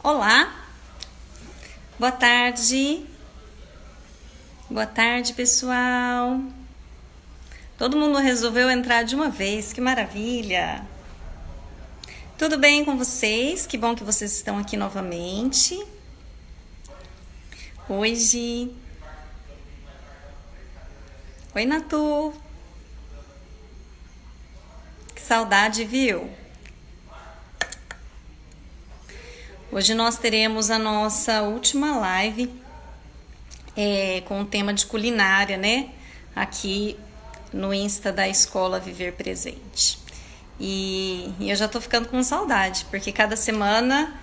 Olá, boa tarde. Boa tarde, pessoal. Todo mundo resolveu entrar de uma vez, que maravilha. Tudo bem com vocês? Que bom que vocês estão aqui novamente. Hoje. Oi, Natu. Que saudade, viu? Hoje nós teremos a nossa última live com o tema de culinária, né? Aqui no Insta da Escola Viver Presente. E eu já tô ficando com saudade, porque cada semana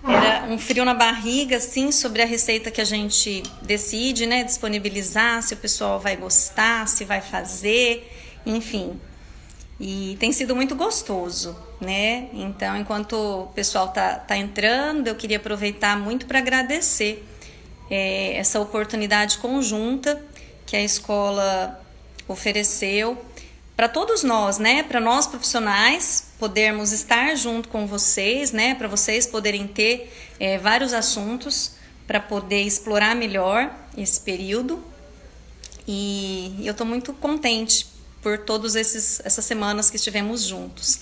era um frio na barriga, assim, sobre a receita que a gente decide, né? Disponibilizar, se o pessoal vai gostar, se vai fazer, enfim. E tem sido muito gostoso, né? Então, enquanto o pessoal tá entrando, eu queria aproveitar muito para agradecer essa oportunidade conjunta que a escola ofereceu para todos nós, né? Para nós profissionais podermos estar junto com vocês, né? Para vocês poderem ter vários assuntos para poder explorar melhor esse período. E eu estou muito contente por todas essas semanas que estivemos juntos.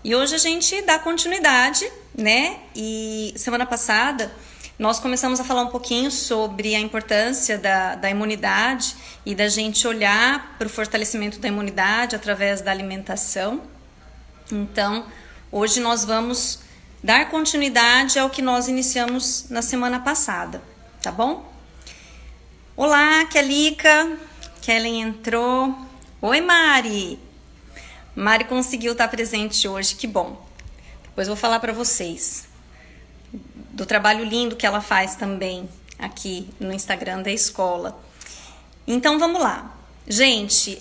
E hoje a gente dá continuidade, né? E semana passada nós começamos a falar um pouquinho sobre a importância da imunidade e da gente olhar para o fortalecimento da imunidade através da alimentação. Então, hoje nós vamos dar continuidade ao que nós iniciamos na semana passada, tá bom? Olá, Kelica. Kellen entrou. Oi, Mari! Mari conseguiu estar presente hoje, que bom. Depois vou falar para vocês do trabalho lindo que ela faz também aqui no Instagram da escola. Então, vamos lá. Gente,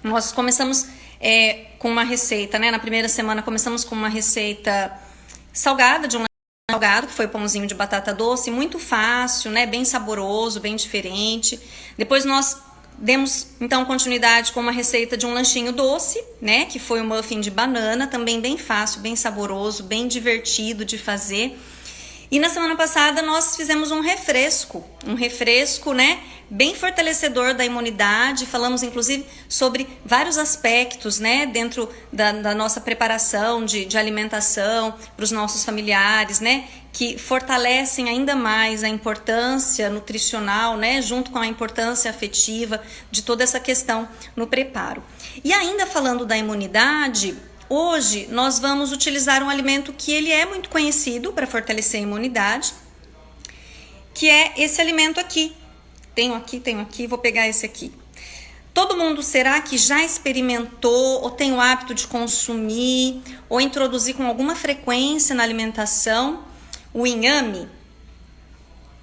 nós começamos com uma receita, né? Na primeira semana começamos com uma receita salgada, de um salgado, que foi pãozinho de batata doce, muito fácil, né? Bem saboroso, bem diferente. Depois nós demos, então, continuidade com uma receita de um lanchinho doce, né? Que foi um muffin de banana, também bem fácil, bem saboroso, bem divertido de fazer. E na semana passada nós fizemos um refresco, né? Bem fortalecedor da imunidade. Falamos, inclusive, sobre vários aspectos, né? Dentro da nossa preparação de alimentação para os nossos familiares, né? Que fortalecem ainda mais a importância nutricional, né? Junto com a importância afetiva de toda essa questão no preparo. E ainda falando da imunidade, hoje nós vamos utilizar um alimento que ele é muito conhecido para fortalecer a imunidade, que é esse alimento aqui. Tenho aqui, vou pegar esse aqui. Todo mundo, será que já experimentou ou tem o hábito de consumir ou introduzir com alguma frequência na alimentação o inhame?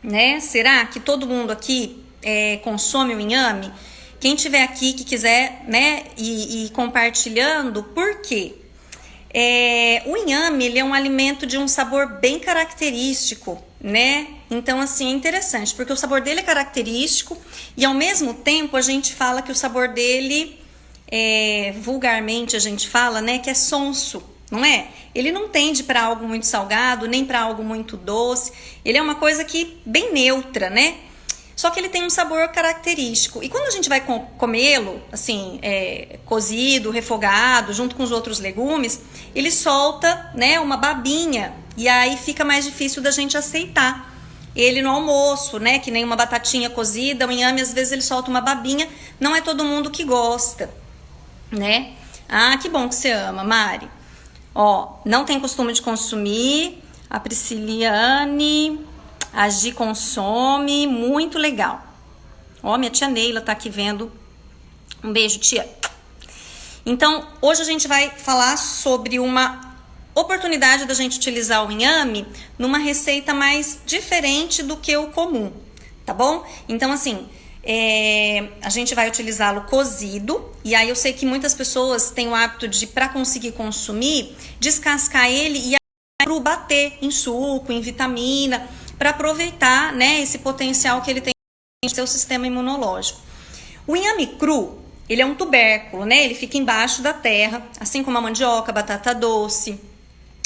Né? Será que todo mundo aqui consome o inhame? Quem tiver aqui que quiser, né, e compartilhando, por quê? O inhame, ele é um alimento de um sabor bem característico, né? Então, assim, é interessante, porque o sabor dele é característico e, ao mesmo tempo, a gente fala que o sabor dele, vulgarmente a gente fala, né, que é sonso, não é? Ele não tende para algo muito salgado, nem para algo muito doce. Ele é uma coisa que bem neutra, né? Só que ele tem um sabor característico. E quando a gente vai comê-lo, assim, cozido, refogado, junto com os outros legumes, ele solta, né, uma babinha. E aí fica mais difícil da gente aceitar ele no almoço, né? Que nem uma batatinha cozida, o inhame, às vezes ele solta uma babinha. Não é todo mundo que gosta, né? Ah, que bom que você ama, Mari. Ó, não tem costume de consumir. A Prisciliane... A Gi consome, muito legal. Ó, minha tia Neila tá aqui vendo. Um beijo, tia. Então, hoje a gente vai falar sobre uma oportunidade da gente utilizar o inhame numa receita mais diferente do que o comum, tá bom? Então, assim, a gente vai utilizá-lo cozido. E aí eu sei que muitas pessoas têm o hábito de, para conseguir consumir, descascar ele e bater em suco, em vitamina, para aproveitar, né, esse potencial que ele tem no seu sistema imunológico. O inhame cru, ele é um tubérculo, né? Ele fica embaixo da terra, assim como a mandioca, a batata doce,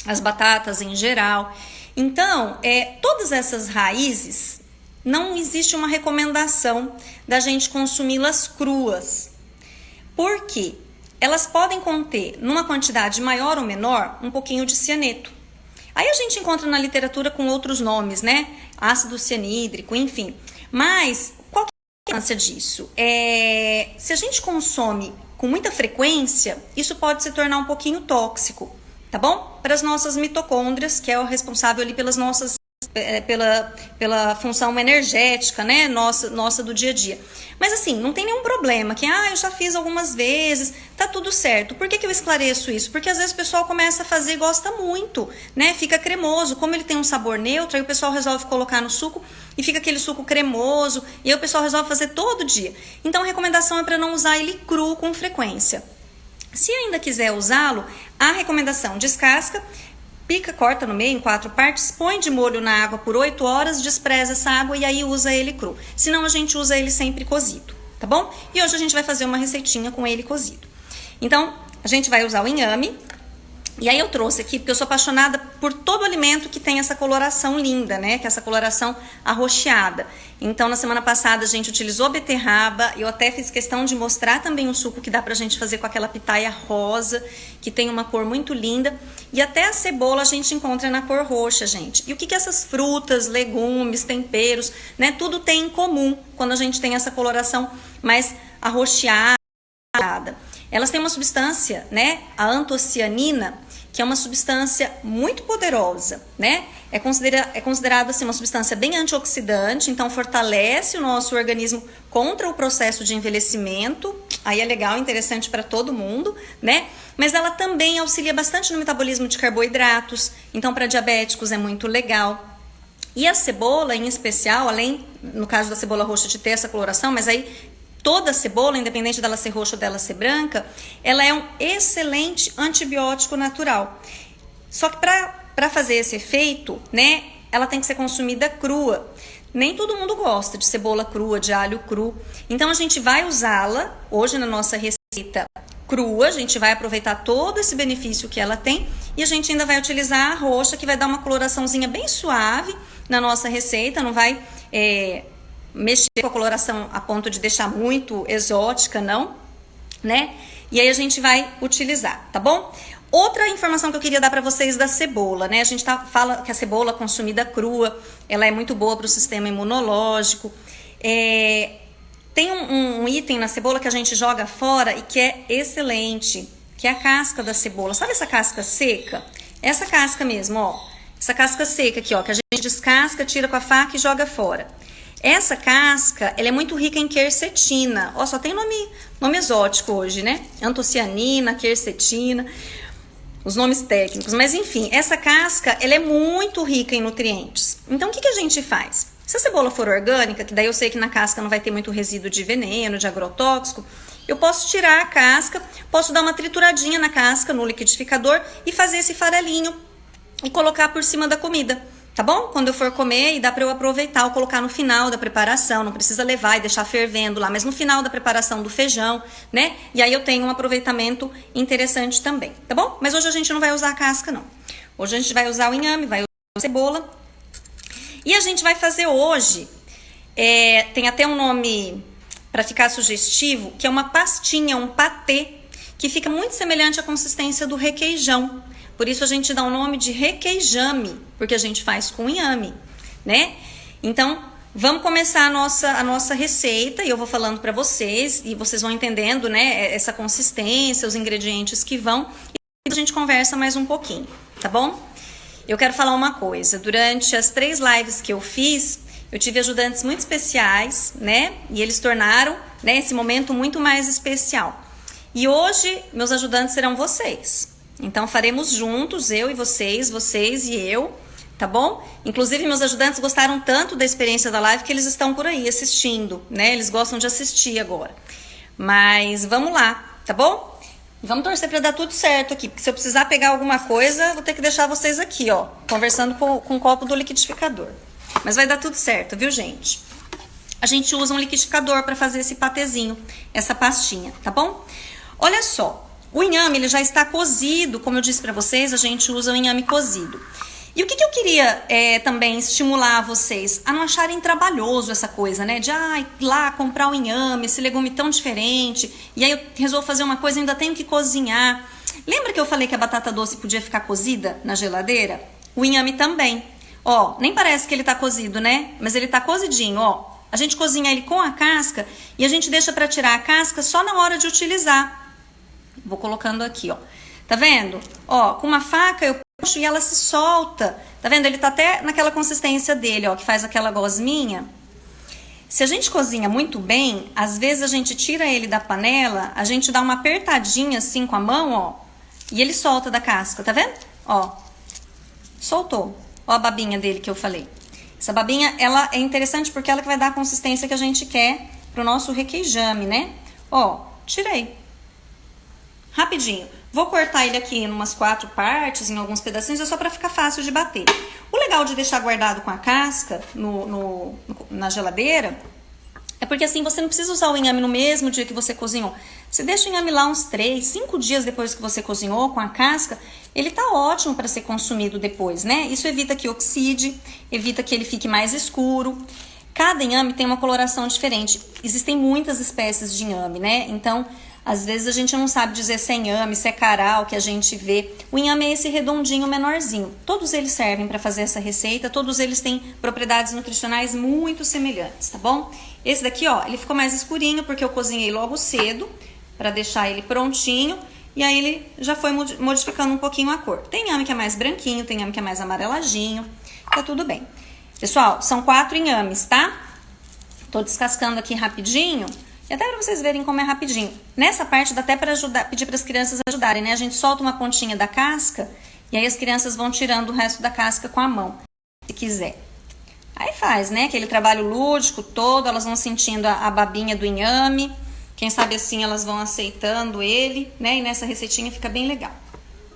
as batatas em geral. Então, todas essas raízes, não existe uma recomendação da gente consumi-las cruas. Por quê? Elas podem conter, numa quantidade maior ou menor, um pouquinho de cianeto. Aí a gente encontra na literatura com outros nomes, né? Ácido cianídrico, enfim. Mas, qual que é a importância disso? Se a gente consome com muita frequência, isso pode se tornar um pouquinho tóxico, tá bom? Para as nossas mitocôndrias, que é o responsável ali pelas nossas pela função energética, né, nossa do dia a dia. Mas assim, não tem nenhum problema, que eu já fiz algumas vezes, tá tudo certo. Por que eu esclareço isso? Porque às vezes o pessoal começa a fazer e gosta muito, né, fica cremoso, como ele tem um sabor neutro, aí o pessoal resolve colocar no suco e fica aquele suco cremoso, e aí o pessoal resolve fazer todo dia. Então a recomendação é para não usar ele cru com frequência. Se ainda quiser usá-lo, a recomendação: descasca, pica, corta no meio em 4 partes, põe de molho na água por 8 horas, despreza essa água e aí usa ele cru. Senão a gente usa ele sempre cozido, tá bom? E hoje a gente vai fazer uma receitinha com ele cozido. Então, a gente vai usar o inhame. E aí eu trouxe aqui, porque eu sou apaixonada por todo alimento que tem essa coloração linda, né? Que é essa coloração arroxeada. Então, na semana passada a gente utilizou beterraba. Eu até fiz questão de mostrar também o suco que dá pra gente fazer com aquela pitaia rosa, que tem uma cor muito linda. E até a cebola a gente encontra na cor roxa, gente. E o que essas frutas, legumes, temperos, né? Tudo tem em comum quando a gente tem essa coloração mais arroxeada. Elas têm uma substância, né, a antocianina, que é uma substância muito poderosa, né? É considerada assim, uma substância bem antioxidante, então fortalece o nosso organismo contra o processo de envelhecimento. Aí é legal, interessante para todo mundo, né? Mas ela também auxilia bastante no metabolismo de carboidratos, então para diabéticos é muito legal. E a cebola, em especial, além, no caso da cebola roxa, de ter essa coloração, mas aí toda cebola, independente dela ser roxa ou dela ser branca, ela é um excelente antibiótico natural. Só que para fazer esse efeito, né, ela tem que ser consumida crua. Nem todo mundo gosta de cebola crua, de alho cru. Então a gente vai usá-la hoje na nossa receita crua, a gente vai aproveitar todo esse benefício que ela tem e a gente ainda vai utilizar a roxa, que vai dar uma coloraçãozinha bem suave na nossa receita, não vai mexer com a coloração a ponto de deixar muito exótica, não, né? E aí a gente vai utilizar, tá bom? Outra informação que eu queria dar para vocês da cebola, né? A gente fala que a cebola consumida crua, ela é muito boa para o sistema imunológico. Tem um item na cebola que a gente joga fora e que é excelente, que é a casca da cebola. Sabe essa casca seca? Essa casca mesmo, ó. Essa casca seca aqui, ó, que a gente descasca, tira com a faca e joga fora. Essa casca, ela é muito rica em quercetina. Ó, só tem nome exótico hoje, né? Antocianina, quercetina, os nomes técnicos. Mas enfim, essa casca, ela é muito rica em nutrientes. Então, o que a gente faz? Se a cebola for orgânica, que daí eu sei que na casca não vai ter muito resíduo de veneno, de agrotóxico, eu posso tirar a casca, posso dar uma trituradinha na casca, no liquidificador, e fazer esse farelinho e colocar por cima da comida. Tá bom? Quando eu for comer, e dá para eu aproveitar ou colocar no final da preparação, não precisa levar e deixar fervendo lá, mas no final da preparação do feijão, né? E aí eu tenho um aproveitamento interessante também, tá bom? Mas hoje a gente não vai usar a casca, não. Hoje a gente vai usar o inhame, vai usar a cebola. E a gente vai fazer hoje, tem até um nome para ficar sugestivo, que é uma pastinha, um patê, que fica muito semelhante à consistência do requeijão. Por isso a gente dá o nome de requeijame, porque a gente faz com inhame, né? Então, vamos começar a nossa receita e eu vou falando para vocês e vocês vão entendendo, né, essa consistência, os ingredientes que vão e a gente conversa mais um pouquinho, tá bom? Eu quero falar uma coisa, durante as 3 lives que eu fiz, eu tive ajudantes muito especiais, né? E eles tornaram, né, esse momento muito mais especial. E hoje, meus ajudantes serão vocês. Então, faremos juntos, eu e vocês e eu, tá bom? Inclusive, meus ajudantes gostaram tanto da experiência da live que eles estão por aí assistindo, né? Eles gostam de assistir agora. Mas vamos lá, tá bom? Vamos torcer para dar tudo certo aqui, porque se eu precisar pegar alguma coisa, vou ter que deixar vocês aqui, ó, conversando com o copo do liquidificador. Mas vai dar tudo certo, viu, gente? a gente usa um liquidificador para fazer esse patezinho, essa pastinha, tá bom? Olha só, o inhame ele já está cozido, como eu disse para vocês, a gente usa o inhame cozido. E o que eu queria também estimular vocês a não acharem trabalhoso essa coisa, né? De ir lá comprar o inhame, esse legume tão diferente, e aí eu resolvo fazer uma coisa e ainda tenho que cozinhar. Lembra que eu falei que a batata doce podia ficar cozida na geladeira? O inhame também. Ó, nem parece que ele tá cozido, né? Mas ele tá cozidinho, ó. A gente cozinha ele com a casca e a gente deixa para tirar a casca só na hora de utilizar. Vou colocando aqui, ó. Tá vendo? Ó, com uma faca eu puxo e ela se solta. Tá vendo? Ele tá até naquela consistência dele, ó, que faz aquela gosminha. Se a gente cozinha muito bem, às vezes a gente tira ele da panela, a gente dá uma apertadinha assim com a mão, ó, e ele solta da casca, tá vendo? Ó, soltou. Ó a babinha dele que eu falei. Essa babinha, ela é interessante porque ela que vai dar a consistência que a gente quer pro nosso requeijame, né? Ó, tirei. Rapidinho. Vou cortar ele aqui em umas 4 partes, em alguns pedacinhos, é só para ficar fácil de bater. O legal de deixar guardado com a casca na geladeira é porque assim você não precisa usar o inhame no mesmo dia que você cozinhou. Você deixa o inhame lá uns 3, 5 dias depois que você cozinhou com a casca, ele tá ótimo para ser consumido depois, né? Isso evita que oxide, evita que ele fique mais escuro. Cada inhame tem uma coloração diferente. Existem muitas espécies de inhame, né? Então, às vezes a gente não sabe dizer se é inhame, se é caral que a gente vê. O inhame é esse redondinho menorzinho. Todos eles servem para fazer essa receita, todos eles têm propriedades nutricionais muito semelhantes, tá bom? Esse daqui, ó, ele ficou mais escurinho porque eu cozinhei logo cedo para deixar ele prontinho. E aí ele já foi modificando um pouquinho a cor. Tem inhame que é mais branquinho, tem inhame que é mais amareladinho, tá tudo bem. Pessoal, são 4 inhames, tá? Tô descascando aqui rapidinho. E até para vocês verem como é rapidinho. Nessa parte dá até para pedir para as crianças ajudarem, né? A gente solta uma pontinha da casca e aí as crianças vão tirando o resto da casca com a mão, se quiser. Aí faz, né? Aquele trabalho lúdico todo, elas vão sentindo a babinha do inhame. Quem sabe assim elas vão aceitando ele, né? E nessa receitinha fica bem legal.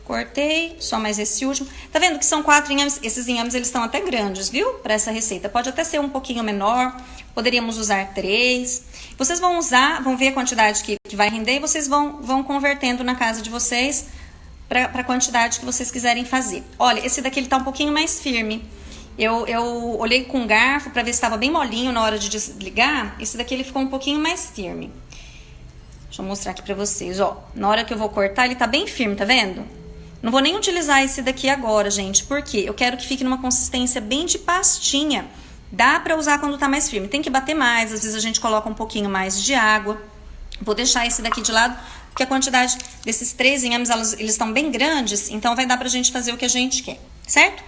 Cortei, só mais esse último. Tá vendo que são 4 inhames? Esses inhames eles estão até grandes, viu? Para essa receita. Pode até ser um pouquinho menor. Poderíamos usar 3. Vocês vão usar, vão ver a quantidade que vai render e vocês vão convertendo na casa de vocês para a quantidade que vocês quiserem fazer. Olha, esse daqui ele tá um pouquinho mais firme. Eu olhei com um garfo para ver se estava bem molinho na hora de desligar. Esse daqui ele ficou um pouquinho mais firme. Deixa eu mostrar aqui pra vocês, ó. Na hora que eu vou cortar, ele tá bem firme, tá vendo? Não vou nem utilizar esse daqui agora, gente, porque eu quero que fique numa consistência bem de pastinha. Dá pra usar quando tá mais firme. Tem que bater mais, às vezes a gente coloca um pouquinho mais de água. Vou deixar esse daqui de lado, porque a quantidade desses 3 inhames, eles estão bem grandes, então vai dar pra gente fazer o que a gente quer, certo?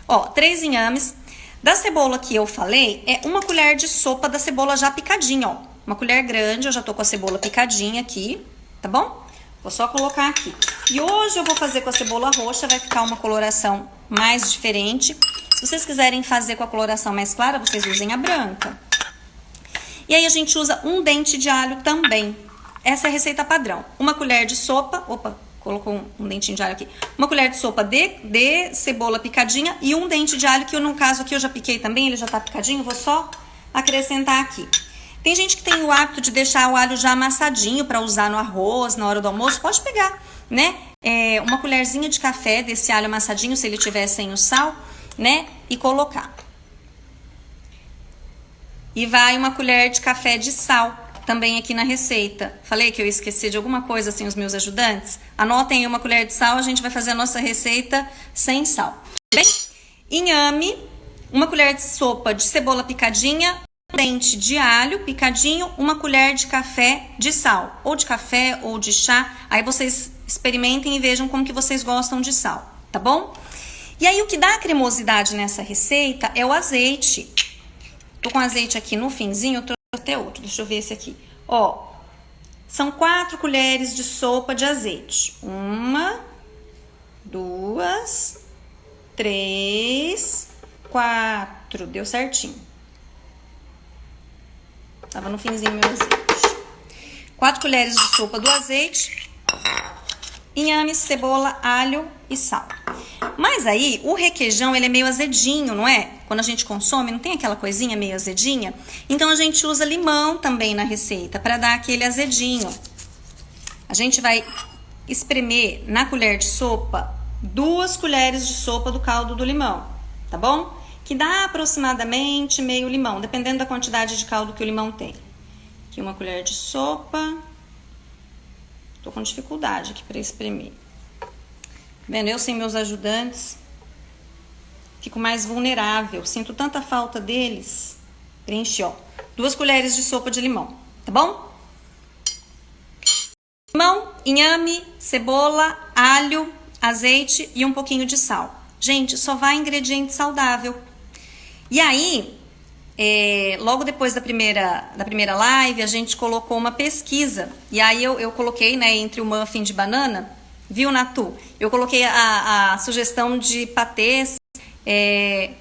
Ó, 3 inhames. Da cebola que eu falei, é 1 colher de sopa da cebola já picadinha, ó. Uma colher grande, eu já tô com a cebola picadinha aqui, tá bom? Vou só colocar aqui. E hoje eu vou fazer com a cebola roxa, vai ficar uma coloração mais diferente. Se vocês quiserem fazer com a coloração mais clara, vocês usem a branca. E aí a gente usa 1 dente de alho também. Essa é a receita padrão. 1 colher de sopa, opa, colocou um dentinho de alho aqui. 1 colher de sopa de cebola picadinha e 1 dente de alho, que eu, no caso aqui eu já piquei também, ele já tá picadinho, vou só acrescentar aqui. Tem gente que tem o hábito de deixar o alho já amassadinho para usar no arroz, na hora do almoço. Pode pegar, né? 1 colherzinha de café desse alho amassadinho, se ele tiver sem o sal, né? E colocar. E vai 1 colher de café de sal também aqui na receita. Falei que eu esqueci de alguma coisa, assim, os meus ajudantes? Anotem aí 1 colher de sal, a gente vai fazer a nossa receita sem sal. Bem, inhame, 1 colher de sopa de cebola picadinha, 1 dente de alho picadinho, 1 colher de café de sal, ou de café ou de chá. Aí vocês experimentem e vejam como que vocês gostam de sal, tá bom? E aí o que dá cremosidade nessa receita é o azeite. Tô com azeite aqui no finzinho, eu trouxe até outro, deixa eu ver esse aqui. Ó, são 4 colheres de sopa de azeite. 1, 2, 3, 4, deu certinho. Tava no finzinho meu azeite. 4 colheres de sopa do azeite. Inhame, cebola, alho e sal. Mas aí, o requeijão, ele é meio azedinho, não é? Quando a gente consome, não tem aquela coisinha meio azedinha? Então, a gente usa limão também na receita, para dar aquele azedinho. A gente vai espremer na colher de sopa 2 colheres de sopa do caldo do limão, tá bom? Que dá aproximadamente meio limão, dependendo da quantidade de caldo que o limão tem. Aqui 1 colher de sopa. Tô com dificuldade aqui para espremer. Vendo, eu sem meus ajudantes fico mais vulnerável, sinto tanta falta deles. Preenchi, ó, 2 colheres de sopa de limão, tá bom? Limão, inhame, cebola, alho, azeite e um pouquinho de sal. Gente, só vai ingrediente saudável. E aí, logo depois da primeira live, a gente colocou uma pesquisa. E aí eu coloquei, né, entre o muffin de banana, viu, Natu? Eu coloquei a sugestão de patês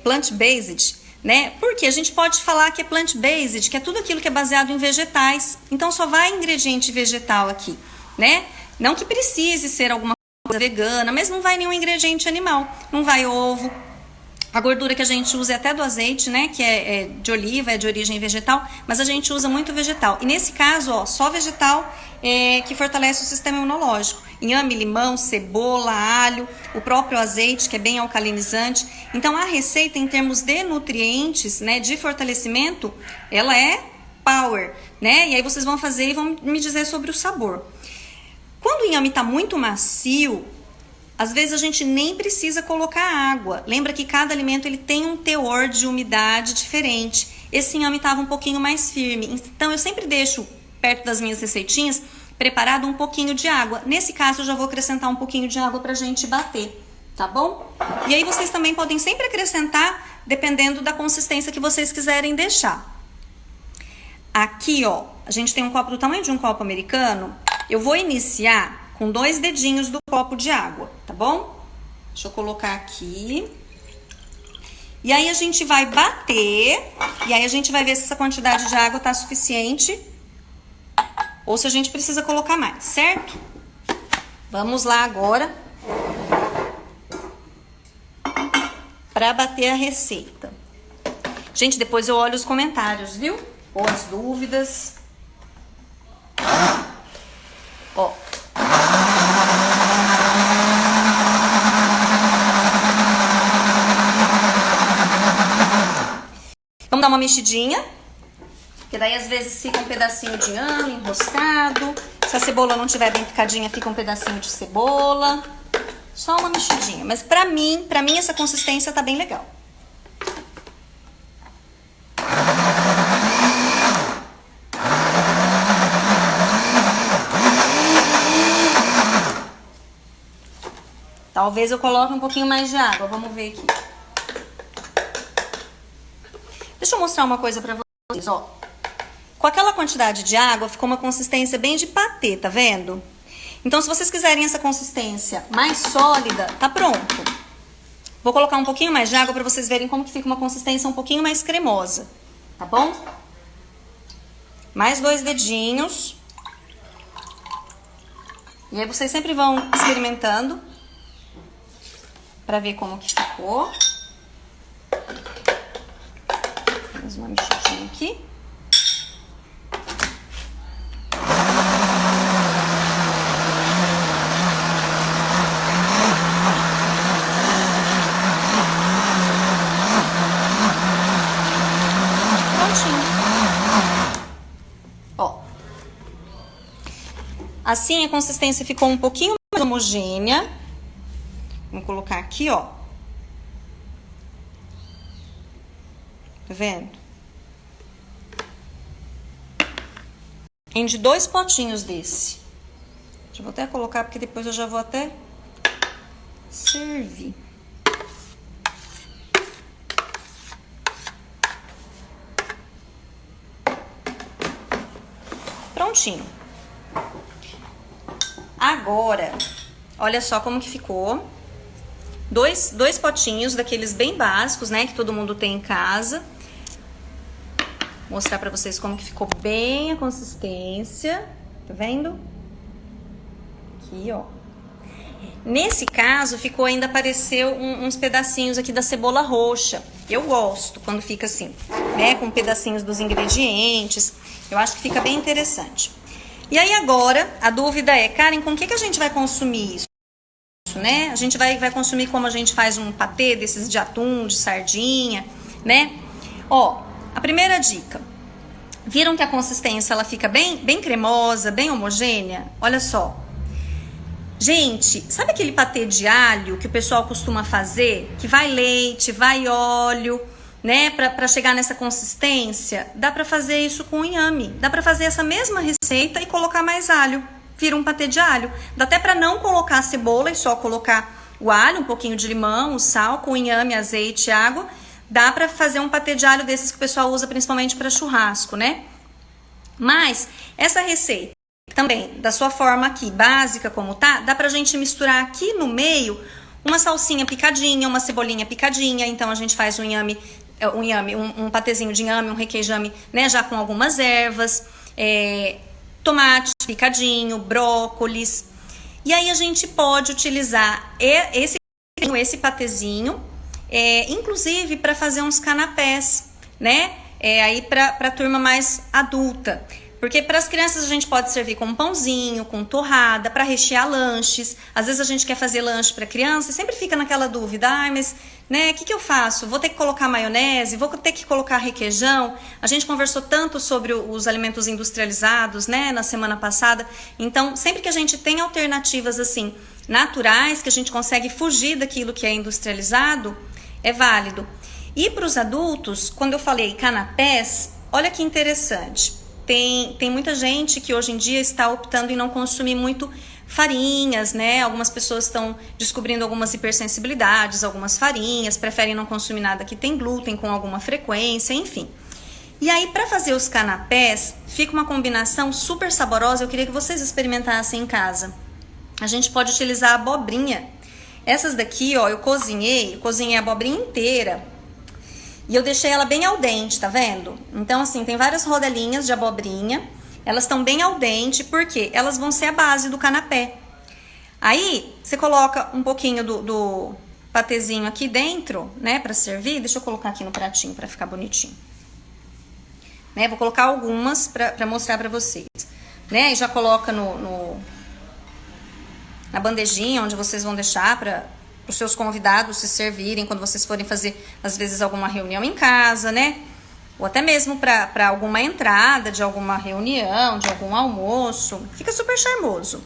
plant-based, né? Porque a gente pode falar que é plant-based, que é tudo aquilo que é baseado em vegetais. Então só vai ingrediente vegetal aqui, né? Não que precise ser alguma coisa vegana, mas não vai nenhum ingrediente animal. Não vai ovo. A gordura que a gente usa é até do azeite, né? Que é de oliva, é de origem vegetal, mas a gente usa muito vegetal. E nesse caso, ó, só vegetal que fortalece o sistema imunológico. Inhame, limão, cebola, alho, o próprio azeite, que é bem alcalinizante. Então, a receita, em termos de nutrientes, né, de fortalecimento, ela é power, né? E aí vocês vão fazer e vão me dizer sobre o sabor. Quando o inhame tá muito macio, às vezes a gente nem precisa colocar água. Lembra que cada alimento ele tem um teor de umidade diferente. Esse inhame estava um pouquinho mais firme. Então eu sempre deixo perto das minhas receitinhas preparado um pouquinho de água. Nesse caso eu já vou acrescentar um pouquinho de água pra gente bater, tá bom? E aí vocês também podem sempre acrescentar dependendo da consistência que vocês quiserem deixar. Aqui, ó, a gente tem um copo do tamanho de um copo americano. Eu vou iniciar com 2 dedinhos do copo de água, tá bom? Deixa eu colocar aqui. E aí a gente vai bater, e aí a gente vai ver se essa quantidade de água tá suficiente ou se a gente precisa colocar mais, certo? Vamos lá agora para bater a receita. Gente, depois eu olho os comentários, viu? Ou as dúvidas. Ó. Vamos dar uma mexidinha, porque daí às vezes fica um pedacinho de inhame enroscado. Se a cebola não estiver bem picadinha, fica um pedacinho de cebola. Só uma mexidinha, mas pra mim essa consistência tá bem legal. Talvez eu coloque um pouquinho mais de água, vamos ver aqui. Deixa eu mostrar uma coisa pra vocês, ó. Com aquela quantidade de água, ficou uma consistência bem de patê, tá vendo? Então, se vocês quiserem essa consistência mais sólida, tá pronto. Vou colocar um pouquinho mais de água pra vocês verem como que fica uma consistência um pouquinho mais cremosa, tá bom? Mais 2 dedinhos. E aí vocês sempre vão experimentando pra ver como que ficou. Mais uma mexidinha aqui. Prontinho. Ó. Assim a consistência ficou um pouquinho mais homogênea. Vamos colocar aqui, ó. Tá vendo? Enche 2 potinhos desse. Já vou até colocar, porque depois eu já vou até servir. Prontinho. Agora, olha só como que ficou. Dois potinhos daqueles bem básicos, né, que todo mundo tem em casa. Vou mostrar pra vocês como que ficou bem a consistência. Tá vendo? Aqui, ó. Nesse caso, ficou ainda apareceu uns pedacinhos aqui da cebola roxa. Eu gosto quando fica assim, né, com pedacinhos dos ingredientes. Eu acho que fica bem interessante. E aí agora, a dúvida é, Karen, com o que a gente vai consumir isso, né? A gente vai consumir como a gente faz um patê desses de atum, de sardinha, né? Ó, a primeira dica. Viram que a consistência ela fica bem cremosa, bem homogênea? Olha só. Gente, sabe aquele patê de alho que o pessoal costuma fazer? Que vai leite, vai óleo, né? Pra chegar nessa consistência? Dá pra fazer isso com inhame. Dá pra fazer essa mesma receita e colocar mais alho. Vira um patê de alho. Dá até pra não colocar cebola e só colocar o alho, um pouquinho de limão, o sal, com inhame, azeite, água. Dá pra fazer um patê de alho desses que o pessoal usa principalmente pra churrasco, né? Mas essa receita também, da sua forma aqui, básica como tá, dá pra gente misturar aqui no meio uma salsinha picadinha, uma cebolinha picadinha. Então a gente faz um patezinho de inhame, um requeijame, né, já com algumas ervas, tomate picadinho, brócolis. E aí a gente pode utilizar esse patezinho, inclusive para fazer uns canapés, né? Aí para turma mais adulta. Porque para as crianças a gente pode servir com pãozinho, com torrada, para rechear lanches. Às vezes a gente quer fazer lanche para criança e sempre fica naquela dúvida. Ai, mas né, o que eu faço? Vou ter que colocar maionese? Vou ter que colocar requeijão? A gente conversou tanto sobre os alimentos industrializados, né, na semana passada. Então, sempre que a gente tem alternativas assim, naturais, que a gente consegue fugir daquilo que é industrializado, é válido. E para os adultos, quando eu falei canapés, olha que interessante. Tem muita gente que hoje em dia está optando em não consumir muito farinhas, né? Algumas pessoas estão descobrindo algumas hipersensibilidades, algumas farinhas, preferem não consumir nada que tem glúten com alguma frequência, enfim. E aí, para fazer os canapés, fica uma combinação super saborosa. Eu queria que vocês experimentassem em casa. A gente pode utilizar a abobrinha. Essas daqui, ó, eu cozinhei a abobrinha inteira. E eu deixei ela bem al dente, tá vendo? Então, assim, tem várias rodelinhas de abobrinha. Elas estão bem al dente, porque elas vão ser a base do canapé. Aí, você coloca um pouquinho do patezinho aqui dentro, né, pra servir. Deixa eu colocar aqui no pratinho pra ficar bonitinho. Né, vou colocar algumas pra mostrar pra vocês. Né, e já coloca na bandejinha, onde vocês vão deixar para os seus convidados se servirem quando vocês forem fazer, às vezes, alguma reunião em casa, né? Ou até mesmo para alguma entrada de alguma reunião, de algum almoço. Fica super charmoso.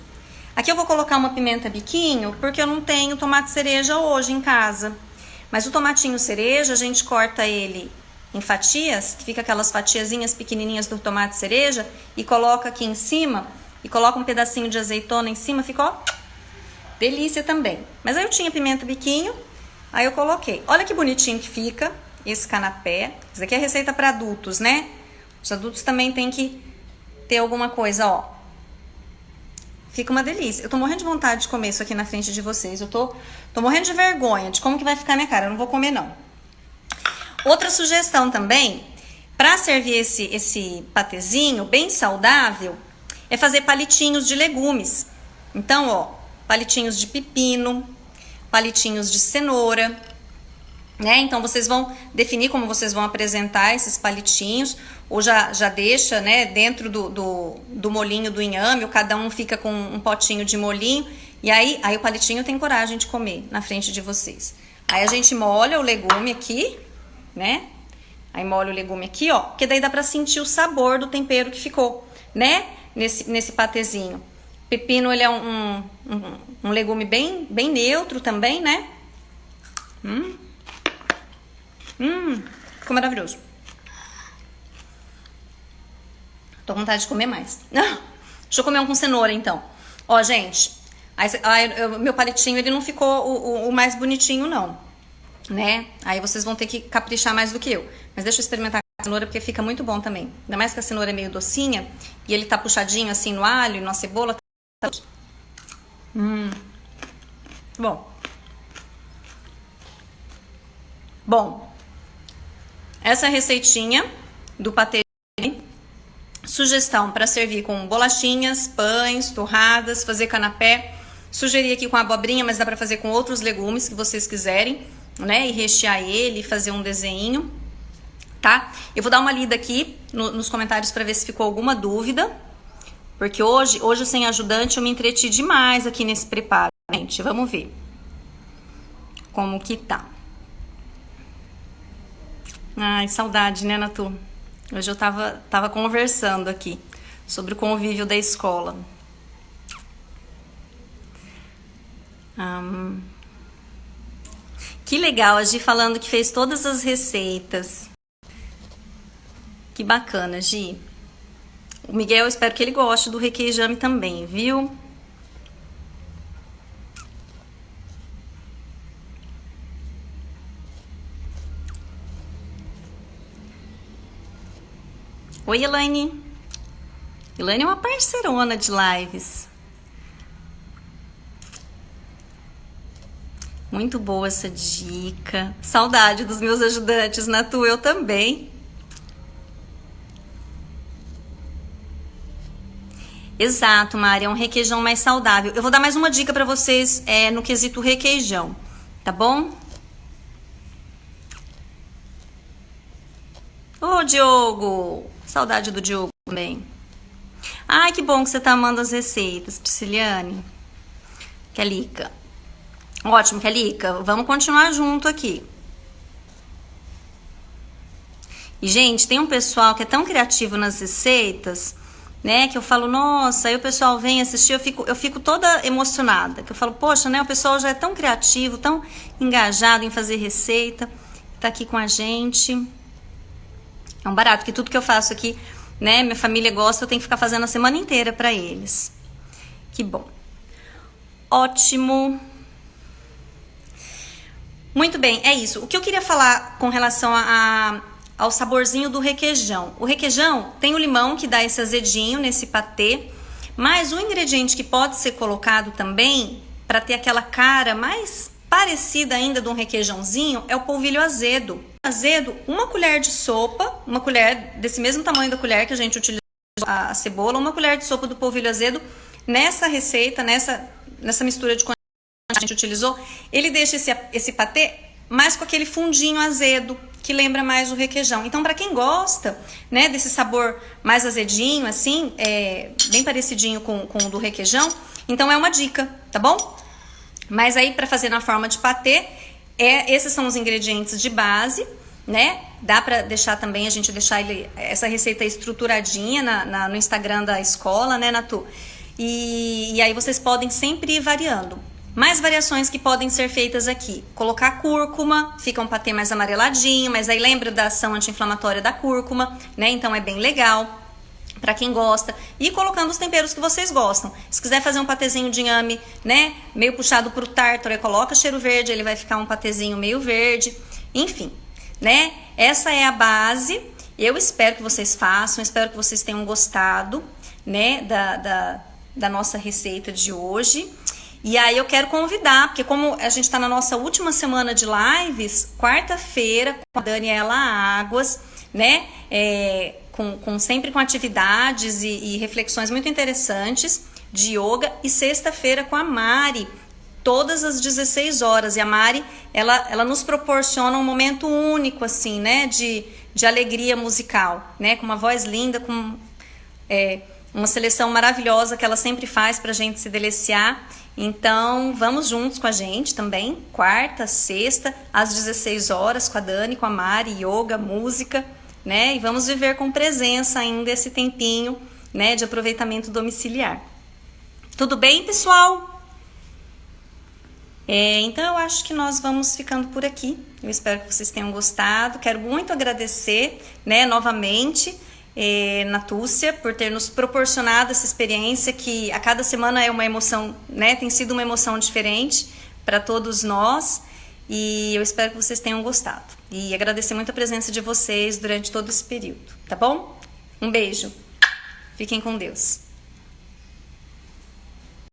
Aqui eu vou colocar uma pimenta biquinho, porque eu não tenho tomate cereja hoje em casa. Mas o tomatinho cereja, a gente corta ele em fatias, que fica aquelas fatiazinhas pequenininhas do tomate cereja, e coloca aqui em cima, e coloca um pedacinho de azeitona em cima, fica, ó, delícia também. Mas aí eu tinha pimenta biquinho, aí eu coloquei. Olha que bonitinho que fica esse canapé. Isso aqui é receita para adultos, né? Os adultos também tem que ter alguma coisa, ó. Fica uma delícia. Eu tô morrendo de vontade de comer isso aqui na frente de vocês. Eu tô morrendo de vergonha de como que vai ficar minha cara. Eu não vou comer, não. Outra sugestão também, para servir esse patezinho bem saudável, é fazer palitinhos de legumes. Então, ó, palitinhos de pepino, palitinhos de cenoura, né? Então vocês vão definir como vocês vão apresentar esses palitinhos, ou já deixa, né, dentro do molinho do inhame, ou cada um fica com um potinho de molinho, e aí o palitinho tem coragem de comer na frente de vocês. Aí a gente molha o legume aqui, né? Aí molha o legume aqui, ó, porque daí dá pra sentir o sabor do tempero que ficou, né? Nesse patezinho. Pepino, ele é um legume bem neutro também, né? Ficou maravilhoso. Tô com vontade de comer mais. Deixa eu comer um com cenoura, então. Ó, gente, meu palitinho, ele não ficou o mais bonitinho, não. Né? Aí vocês vão ter que caprichar mais do que eu. Mas deixa eu experimentar com a cenoura, porque fica muito bom também. Ainda mais que a cenoura é meio docinha, e ele tá puxadinho assim no alho e na cebola. Bom, essa receitinha do patê, sugestão para servir com bolachinhas, pães, torradas, fazer canapé. Sugeri aqui com abobrinha, mas dá pra fazer com outros legumes que vocês quiserem, né? E rechear ele, fazer um desenho, tá? Eu vou dar uma lida aqui nos comentários pra ver se ficou alguma dúvida, porque hoje sem ajudante eu me entreti demais aqui nesse preparo, gente. Vamos ver como que tá. Ai, saudade, né, Natu? Hoje eu tava conversando aqui sobre o convívio da escola. Que legal, a Gi falando que fez todas as receitas. Que bacana, Gi. O Miguel, eu espero que ele goste do requeijame também, viu? Oi, Elaine. Elaine é uma parceirona de lives. Muito boa essa dica. Saudade dos meus ajudantes, Natu, eu também. Exato, Mari, é um requeijão mais saudável. Eu vou dar mais uma dica pra vocês no quesito requeijão, tá bom? Ô, Diogo! Saudade do Diogo também. Ai, que bom que você tá amando as receitas, Prisciliane. Kelica. Ótimo, Kelica. Vamos continuar junto aqui. E, gente, tem um pessoal que é tão criativo nas receitas, né? Que eu falo, nossa, aí o pessoal vem assistir, eu fico toda emocionada. Que eu falo, poxa, né? O pessoal já é tão criativo, tão engajado em fazer receita, tá aqui com a gente. É um barato, que tudo que eu faço aqui, né, minha família gosta, eu tenho que ficar fazendo a semana inteira pra eles. Que bom. Ótimo. Muito bem, é isso. O que eu queria falar com relação ao saborzinho do requeijão. O requeijão tem o limão que dá esse azedinho nesse patê, mas um ingrediente que pode ser colocado também para ter aquela cara mais parecida ainda de um requeijãozinho é o polvilho azedo. Azedo, uma colher de sopa, uma colher desse mesmo tamanho da colher que a gente utilizou a cebola, uma colher de sopa do polvilho azedo nessa receita, nessa mistura de quantidade que a gente utilizou, ele deixa esse patê mais com aquele fundinho azedo que lembra mais o requeijão. Então, para quem gosta, né, desse sabor mais azedinho, assim, bem parecidinho com o do requeijão, então é uma dica, tá bom? Mas aí, para fazer na forma de patê, esses são os ingredientes de base, né? Dá pra deixar também, a gente deixar essa receita estruturadinha no Instagram da escola, né, Natu? E aí vocês podem sempre ir variando. Mais variações que podem ser feitas aqui. Colocar cúrcuma, fica um patê mais amareladinho, mas aí lembra da ação anti-inflamatória da cúrcuma, né? Então é bem legal para quem gosta. E colocando os temperos que vocês gostam. Se quiser fazer um patezinho de inhame, né, meio puxado pro tártaro, coloca cheiro verde, ele vai ficar um patezinho meio verde. Enfim, né? Essa é a base. Eu espero que vocês façam, espero que vocês tenham gostado, né, da nossa receita de hoje. E aí eu quero convidar, porque como a gente está na nossa última semana de lives, quarta-feira com a Daniela Águas, né, sempre com atividades e reflexões muito interessantes de yoga, e sexta-feira com a Mari, todas às 16 horas. E a Mari, ela nos proporciona um momento único, assim, né, de alegria musical, né, com uma voz linda, com uma seleção maravilhosa que ela sempre faz pra gente se deliciar. Então, vamos juntos com a gente também, quarta, sexta, às 16 horas, com a Dani, com a Mari, yoga, música, né? E vamos viver com presença ainda esse tempinho, né, de aproveitamento domiciliar. Tudo bem, pessoal? Então, eu acho que nós vamos ficando por aqui. Eu espero que vocês tenham gostado. Quero muito agradecer, né, novamente, Natúcia, por ter nos proporcionado essa experiência que a cada semana é uma emoção, né? Tem sido uma emoção diferente para todos nós, e eu espero que vocês tenham gostado. E agradecer muito a presença de vocês durante todo esse período, tá bom? Um beijo. Fiquem com Deus.